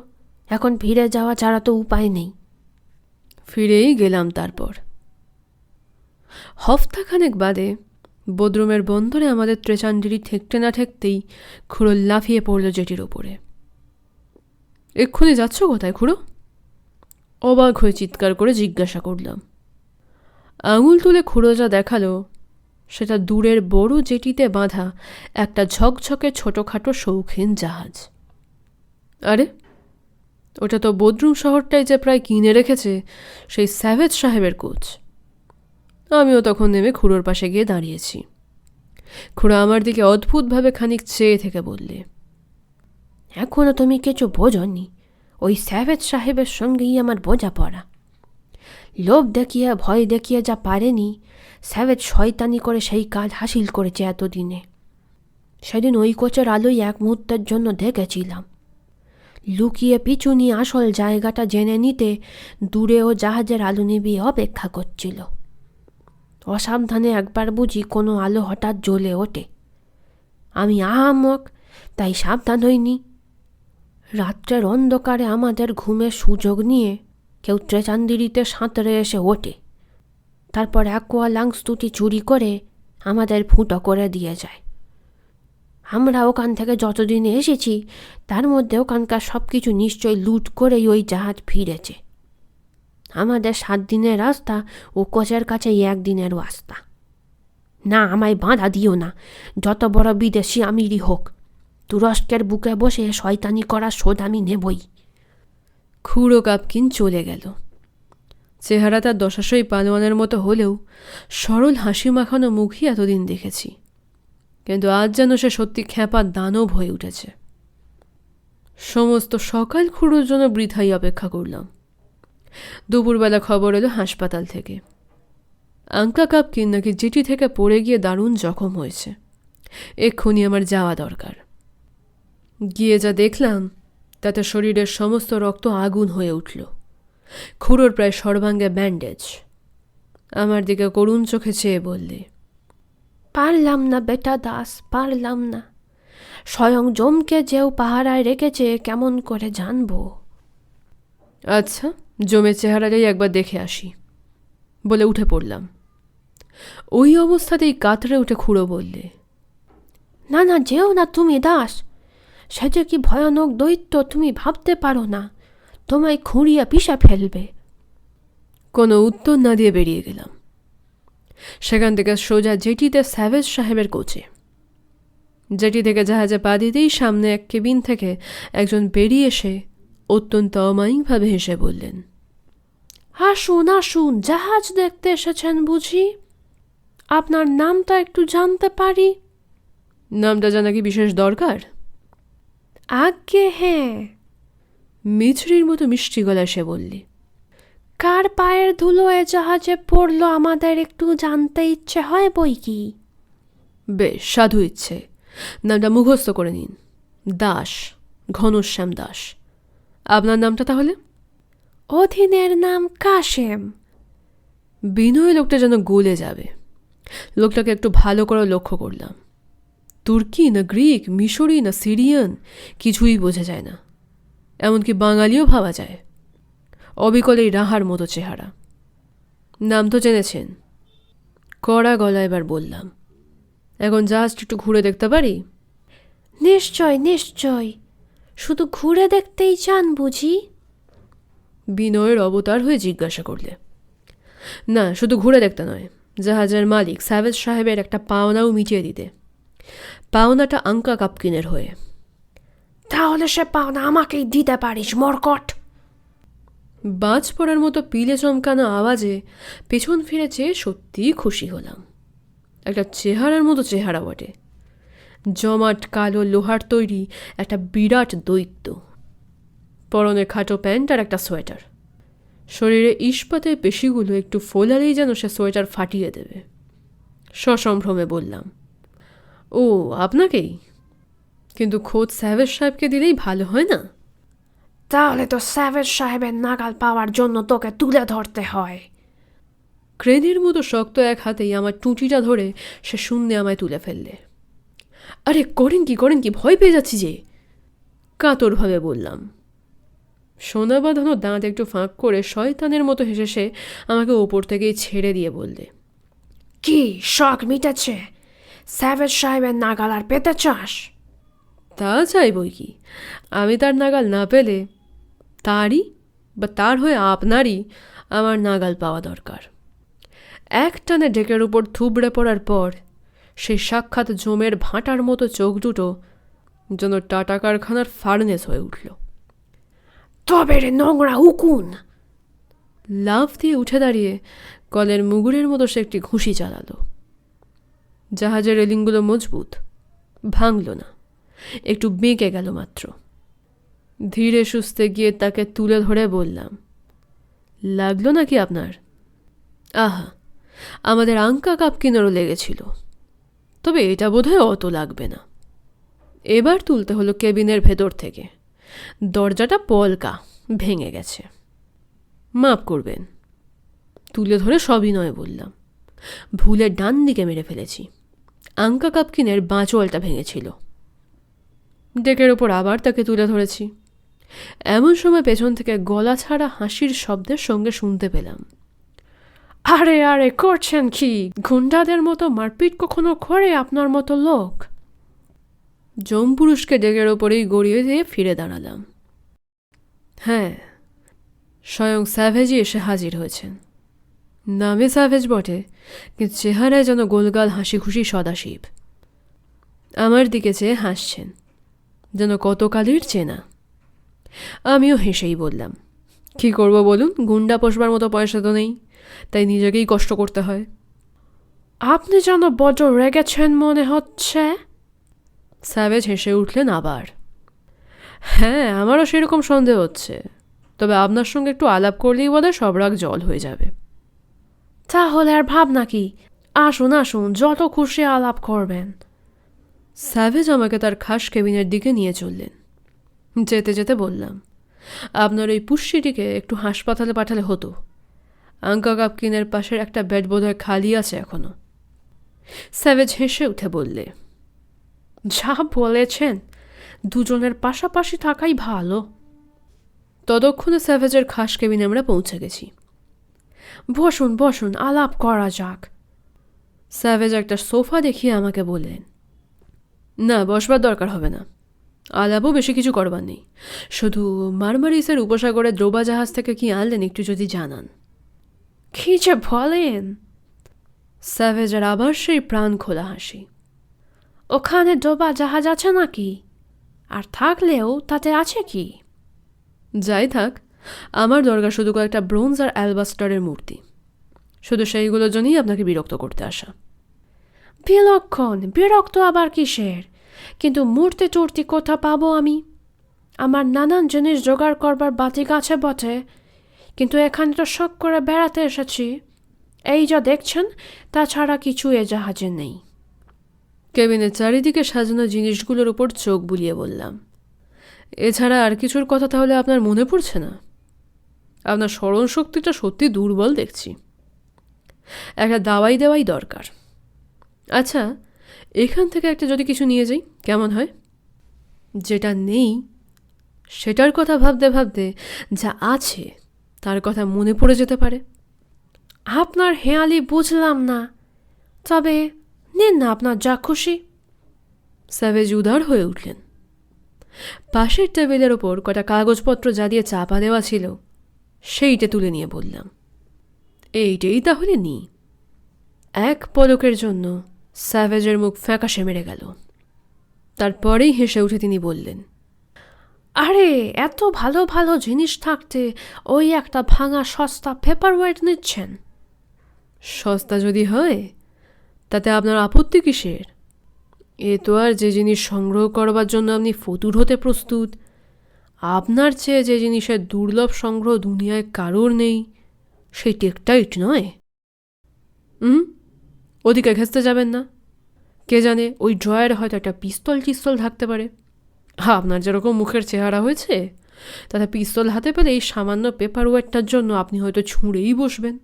এখন ফিরে যাওয়া ছাড়া তো উপায় নেই। ফিরেই গেলাম। তারপর হফতাখানেক বাদে বদ্রুমের বন্দরে আমাদের ট্রেচান্ডিরি ঠেকতে না ঠেকতেই খুঁড়ো লাফিয়ে পড়ল জেটির ওপরে। এক্ষুনি যাচ্ছ কোথায় খুঁড়ো? অবাক হয়ে চিৎকার করে জিজ্ঞাসা করলাম। আঙুল তুলে খুঁড়ো যা দেখালো সেটা দূরের বড় জেটিতে বাঁধা একটা ঝকঝকে ছোটোখাটো শৌখিন জাহাজ। আরে, ওটা তো বদ্রুম শহরটাই যে প্রায় কিনে রেখেছে সেই স্যাভেজ সাহেবের কোচ। আমিও তখন নেমে খুঁড়োর পাশে গিয়ে দাঁড়িয়েছি। খুঁড়ো আমার দিকে অদ্ভুতভাবে খানিক চেয়ে থেকে বললে, এখনো তুমি কিছু বোঝনি। ওই স্যাভেজ সাহেবের সঙ্গেই আমার বোঝাপড়া। লোভ দেখিয়ে ভয় দেখিয়ে যা পারেনি, স্যাভেজ শয়তানি করে সেই কাজ হাসিল করেছে এতদিনে। সেদিন ওই কোচের আলোয় এক মুহূর্তের জন্য দেখেছিলাম। লুকিয়ে পিছু নিয়ে আসল জায়গাটা জেনে নিতে দূরে ও জাহাজের আলো নিভিয়ে অপেক্ষা করছিল। অসাবধানে একবার বুঝি কোনো আলো হঠাৎ জ্বলে ওঠে। আমি আহামক, তাই সাবধান হইনি। রাত্রের অন্ধকারে আমাদের ঘুমের সুযোগ নিয়ে কেউ ট্রেচান্দিরিতে সাঁতরে এসে ওঠে। তারপর অ্যাকোয়া লাংস দুটি চুরি করে আমাদের ফুটো করে দিয়ে যায়। আমরা ওখান থেকে যতদিনে এসেছি তার মধ্যে ওখানকার সব কিছু নিশ্চয়ই লুট করেই ওই জাহাজ ফিরেছে। আমাদের 7 দিনের রাস্তা ও কোচের কাছে 1 দিনের রাস্তা। না, আমায় বাঁধা দিও না, যত বড় বিদেশি আমিরই হোক। তুরস্কের বুকে বসে শয়তানি করার শোধ আমি নেবই। খুঁড়ো কাপকিন চলে গেল। চেহারা তার দশাশই পালোয়ানের মতো হলেও সরল হাসি মাখানো মুখই এতদিন দেখেছি, কিন্তু আজ যেন সে সত্যি খ্যাপা দানব হয়ে উঠেছে। সমস্ত সকাল খুঁড়োর জন্য বৃথাই অপেক্ষা করলাম। দুপুরবেলা খবর এলো হাসপাতাল থেকে। আঙ্কা কাপকিন নাকি জেটি থেকে পড়ে গিয়ে দারুণ জখম হয়েছে। এক্ষুনি আমার যাওয়া দরকার। গিয়ে যা দেখলাম তাতে শরীরের সমস্ত রক্ত আগুন হয়ে উঠল। খুঁড়োর প্রায় সর্বাঙ্গে ব্যান্ডেজ। আমার দিকে করুণ চোখে চেয়ে বললে, পারলাম না বেটা দাস, পারলাম না। স্বয়ং জমকে যেও পাহারায় রেখেছে কেমন করে জানবো? আচ্ছা, জমের চেহারাটাই একবার দেখে আসি বলে উঠে পড়লাম। ওই অবস্থাতেই কাতরে উঠে খুঁড়ো বললে, না না, যেও না তুমি দাস। সে যে কি ভয়ানক দৈত্য তুমি ভাবতে পারো না। তোমায় খুঁড়িয়ে পিষে ফেলবে। কোনো উত্তর না দিয়ে বেরিয়ে গেলাম। সেখান থেকে সোজা জেটিতে স্যাভেজ সাহেবের কোচে। জেটি থেকে জাহাজে পা দিতেই সামনে এক কেবিন থেকে একজন বেরিয়ে এসে অত্যন্ত অমায়িকভাবে হেসে বললেন, আসুন আসুন, জাহাজ দেখতে এসেছেন বুঝি? আপনার নামটা একটু জানতে পারি? নামটা জানা কি বিশেষ দরকার? আজ্ঞে হ্যাঁ। মিছরির মতো মিষ্টি গলায় সে বললে, কার পায়ের ধুলো এ জাহাজে পড়লো আমাদের একটু জানতে ইচ্ছে হয় বই কি। বেশ, সাধু ইচ্ছে। নামটা মুখস্থ করে নিন, দাস, ঘনশ্যাম দাস। আপনার নামটা তাহলে? অধীনের নাম কাশেম। বিনয় লোকটা যেন গলে যাবে। লোকটাকে একটু ভালো করে লক্ষ্য করলাম। তুর্কি না গ্রিক, মিশরি না সিরিয়ান, কিছুই বোঝা যায় না। এমনকি বাঙালিও ভাবা যায়। অবিকল এই রাহার মতো চেহারা। নাম তো জেনেছেন? কড়া গলায় এবার বললাম, এখন জাস্ট একটু ঘুরে দেখতে পারি? নিশ্চয় নিশ্চয়, শুধু ঘুরে দেখতেই চান বুঝি? বিনয়ের অবতার হয়ে জিজ্ঞাসা করলে। না, শুধু ঘুরে দেখতে নয়, জাহাজের মালিক স্যাভেজ সাহেবের একটা পাওনাও মিটিয়ে দিতে। পাওনাটা আঙ্কা কাপকিনের হয়ে। তাহলে সে পাওনা আমাকেই দিতে পারিস মরকট। বাজ পড়ার মতো পিলে চমকানো আওয়াজে পেছন ফিরে চেয়ে সত্যিই খুশি হলাম। একটা চেহারার মতো চেহারা বটে, জমাট কালো লোহার তৈরি একটা বিরাট দৈত্য। পরনে খাটো প্যান্ট আর একটা সোয়েটার, শরীরে ইস্পাতের পেশিগুলো একটু ফোলালেই যেন সে সোয়েটার ফাটিয়ে দেবে। সসম্ভ্রমে বললাম, ও আপনাকেই? কিন্তু খোদ স্যাভেজ সাহেবকে দিলেই ভালো হয় না? তাহলে তো স্যাভেজ সাহেবের নাগাল পাওয়ার জন্য তোকে তুলে ধরতে হয়। ক্রেনের মতো শক্ত এক হাতেই আমার টুঁটিটা ধরে সে শূন্যে আমায় তুলে ফেললে। আরে করেন কি, ভয় পেয়ে যাচ্ছি যে, কাতরভাবে বললাম। সোনা বাঁধানো দাঁত একটু ফাঁক করে শয়তানের মতো হেসে সে আমাকে ওপর থেকেই ছেড়ে দিয়ে বললে, কি শখ মিটেছে? স্যাভেজ সাহেবের নাগাল আর পেতে চাস? তা চাইবই কি, আমি তার নাগাল না পেলে তারই বা তার হয়ে আপনারই আমার নাগাল পাওয়া দরকার। এক টানে ডেকের উপর থুবড়ে পড়ার পর সেই সাক্ষাৎ জমের ভাঁটার মতো চোখ দুটো যেন টাটা কারখানার ফার্নেস হয়ে উঠল। তবে রে নোংরা উকুন! লাফ দিয়ে উঠে দাঁড়িয়ে কলের মুগুরের মতো সে একটি ঘুষি চালালো। জাহাজের রেলিংগুলো মজবুত, ভাঙল না, একটু বেঁকে গেল মাত্র। ধীরে সুস্থে গিয়ে তাকে তুলে ধরে বললাম, লাগলো নাকি আপনার? আহা, আমাদের আঙ্কা কাপকিনেরও লেগেছিল, তবে এটা বোধহয় অত লাগবে না। এবার তুলতে হলো কেবিনের ভেতর থেকে। দরজাটা পলকা, ভেঙে গেছে। মাপ করবেন। তুলে ধরে সবিনয়ে বললাম, ভুলে ডান দিকে মেরে ফেলেছি। আঙ্কা কাপকিনের বাঁচোয়ালটা ভেঙেছিল। ডেকের ওপর আবার তাকে তুলে ধরেছি। এমন সময় পেছন থেকে গলা ছাড়া হাসির শব্দের সঙ্গে শুনতে পেলাম, আরে আরে করছেন কি? গুন্ডাদের মতো মারপিট কখনো করে আপনার মতো লোক? যমপুরুষকে ডেকের ওপরেই গড়িয়ে দিয়ে ফিরে দাঁড়ালাম। হ্যাঁ, স্বয়ং স্যাভেজই এসে হাজির হয়েছেন। নামে স্যাভেজ বটে, কিন্তু চেহারায় যেন গোলগাল হাসি খুশি সদাশিব। আমার দিকে চেয়ে হাসছেন, যেন কতকালের চেনা। আমিও হেসেই বললাম, কি করব বলুন, গুন্ডা পোষবার মতো পয়সা তো নেই, তাই নিজেকেই কষ্ট করতে হয়। আপনি যেন বড় রেগেছেন মনে হচ্ছে। স্যাভেজ হেসে উঠলেন আবার। হ্যাঁ, আমারও সেরকম সন্দেহ হচ্ছে, তবে আপনার সঙ্গে একটু আলাপ করলেই বোধহয় সব রাগ জল হয়ে যাবে। তাহলে আর ভাবনা কি? আসুন আসুন, যত খুশি আলাপ করবেন। স্যাভেজ আমাকে তার খাস কেবিনের দিকে নিয়ে চললেন। যেতে যেতে বললাম, আপনার ওই পুষ্যিটিকে একটু হাসপাতালে পাঠালে হতো। আঙ্কা কাপকিনের পাশের একটা বেড বোধহয় খালি আছে এখনো। স্যাভেজ হেসে উঠে বললে, যা বলেছেন, দুজনের পাশাপাশি থাকাই ভালো। ততক্ষণে স্যাভেজের খাস কেবিনে আমরা পৌঁছে গেছি। বসুন বসুন, আলাপ করা যাক। স্যাভেজ একটা সোফা দেখিয়ে আমাকে বললেন, না, বসবার দরকার হবে না, আলাপও বেশি কিছু করবার নেই। শুধু মারমারিসের উপসাগরে দ্রোবা জাহাজ থেকে কি আনলেন একটু যদি জানান। কি যে বলেন! স্যাভেজের আবার সেই প্রাণ খোলা হাসি। ওখানে ডোবা জাহাজ আছে নাকি? আর থাকলেও তাতে আছে কি? যাই থাক, আমার দরকার শুধু কয়েকটা ব্রোঞ্জ আর অ্যালবাস্টারের মূর্তি। শুধু সেইগুলোর জন্যই আপনাকে বিরক্ত করতে আসা। বিরক্ত আবার কিসের? কিন্তু মূর্তি টূর্তি কোথা পাবো আমি? আমার নানান জিনিস জোগাড় করবার বাতিক আছে বটে, কিন্তু এখানে তো শখ করে বেড়াতে এসেছি। এই যা দেখছেন, তাছাড়া কিছু এ জাহাজে নেই। কেবিনের চারিদিকে সাজানো জিনিসগুলোর উপর চোখ বুলিয়ে বললাম, এছাড়া আর কিছুর কথা তাহলে আপনার মনে পড়ছে না? আপনার স্মরণ শক্তিটা সত্যি দুর্বল দেখছি। একটা দাওয়াই দেওয়াই দরকার। আচ্ছা, এখান থেকে একটা যদি কিছু নিয়ে যাই কেমন হয়? যেটা নেই সেটার কথা ভাবতে ভাবতে যা আছে তার কথা মনে পড়ে যেতে পারে। আপনার হেয়ালি বুঝলাম না, তবে নিন না আপনার যা খুশি। স্যাভেজ উদার হয়ে উঠলেন। পাশের টেবিলের ওপর কটা কাগজপত্র যা দিয়ে চাপা দেওয়া ছিল সেইটা তুলে নিয়ে বললাম, এইটাই তাহলে নি। এক পলকের জন্য স্যাভেজের মুখ ফ্যাকাশে মেরে গেল। তারপরেই হেসে উঠে তিনি বললেন, আরে এত ভালো ভালো জিনিস থাকতে ওই একটা ভাঙা সস্তা পেপার ওয়েট নিচ্ছেন? সস্তা যদি হয় তাতে আপনার আপত্তি কিসের? এ তো আর যে জিনিস সংগ্রহ করবার জন্য আপনি ফতুর হতে প্রস্তুত, আপনার চেয়ে যে জিনিসের দুর্লভ সংগ্রহ দুনিয়ায় কারোর নেই সেই টেকটাইট নয়। ওদিকে ঘেঁচতে যাবেন না। কে জানে ওই ড্রয়ারে হয়তো একটা পিস্তল টিস্তল থাকতে পারে। আপনার যেরকম মুখের চেহারা হয়েছে তাতে পিস্তল হাতে পেলে এই সামান্য পেপার ওয়েটটার জন্য আপনি হয়তো ছুঁড়েই বসবেন।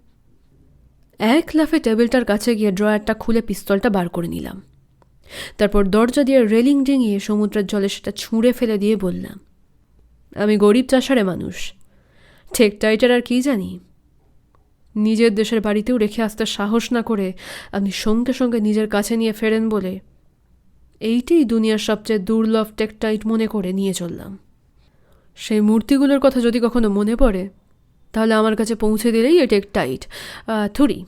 এক লাফে টেবিলটার কাছে গিয়ে ড্রয়ারটা খুলে পিস্তলটা বার করে নিলাম। তারপর দরজা দিয়ে রেলিং ডিঙিয়ে সমুদ্রের জলে সেটা ছুঁড়ে ফেলে দিয়ে বললাম, আমি গরিব চাষারে মানুষ, টেকটাইটের আর কি জানি। নিজের দেশের বাড়িতেও রেখে আসতে সাহস না করে আপনি সঙ্গে সঙ্গে নিজের কাছে নিয়ে ফেরেন বলে এইটাই দুনিয়ার সবচেয়ে দুর্লভ টেকটাইট মনে করে নিয়ে চললাম। সেই মূর্তিগুলোর কথা যদি কখনো মনে পড়ে তাহলে আমার কাছে পৌঁছে দিলেই এ টেকটাইট থুরি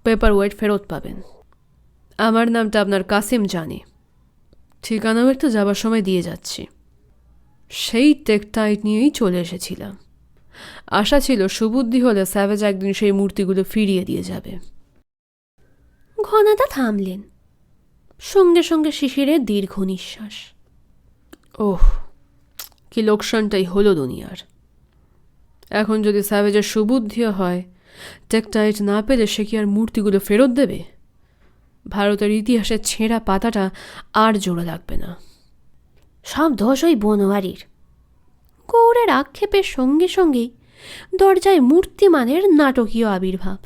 পেপার ওয়েট ফেরত পাবেন। আমার নামটা আপনার কাসিম জানে, ঠিকানাও একটু যাবার সময় দিয়ে যাচ্ছি। সেই টেকটাইট নিয়েই চলে এসেছিলাম। আশা ছিল সুবুদ্ধি হলে স্যাভেজ একদিন সেই মূর্তিগুলো ফিরিয়ে দিয়ে যাবে। ঘনাদা থামলেন, সঙ্গে সঙ্গে শিশিরের দীর্ঘ নিঃশ্বাস। ওহ, কি লোকসানটাই হলো দুনিয়ার। এখন যদি স্যাভেজের সুবুদ্ধিও হয়, টেকটাইট না পেলে সে কি আর মূর্তিগুলো ফেরত দেবে? ভারতের ইতিহাসের ছেঁড়া পাতাটা আর জোড়া লাগবে না। সব দোষ ওই বনোয়ারির। গৌরের আক্ষেপের সঙ্গে সঙ্গেই দরজায় মূর্তিমানের নাটকীয় আবির্ভাব।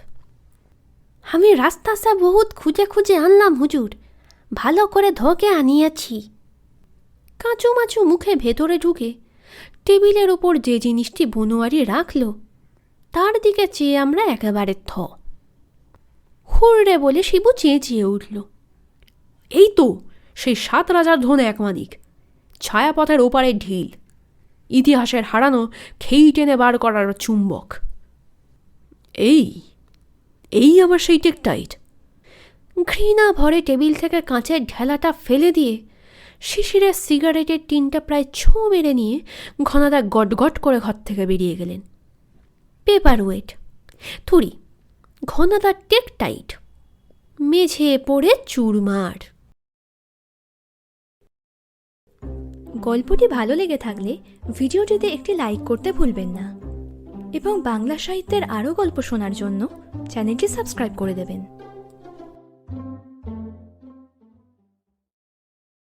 আমি রাস্তাসা বহুত খুঁজে খুঁজে আনলাম হুজুর, ভালো করে ধোকে আনিয়েছি। কাঁচুমাচু মুখে ভেতরে ঢুকে টেবিলের ওপর যে জিনিসটি বনোয়ারি রাখল তার দিকে চেয়ে আমরা একেবারে হুররে বলে শিবু চেঁচিয়ে উঠল, এই তো সেই 7 রাজার ধন এক মানিক, ছায়াপথের ওপারে ঢিল, ইতিহাসের হারানো খেই টেনে বার করার চুম্বক। এই এই আমার সেই টেকটাইট। ঘৃণা ভরে টেবিল থেকে কাঁচের ঢেলাটা ফেলে দিয়ে শিশিরের সিগারেটের টিনটা প্রায় ছোঁ মেরে নিয়ে ঘনাদা গটগট করে ঘর থেকে বেরিয়ে গেলেন। পেপার ওয়েট, থুরি, ঘনাদার টেকটাইট, মেঝে পড়ে চুরমার। গল্পটি ভালো লেগে থাকলে ভিডিওটিতে একটি লাইক করতে ভুলবেন না এবং বাংলা সাহিত্যের আরও গল্প শোনার জন্য চ্যানেলটি সাবস্ক্রাইব করে দেবেন।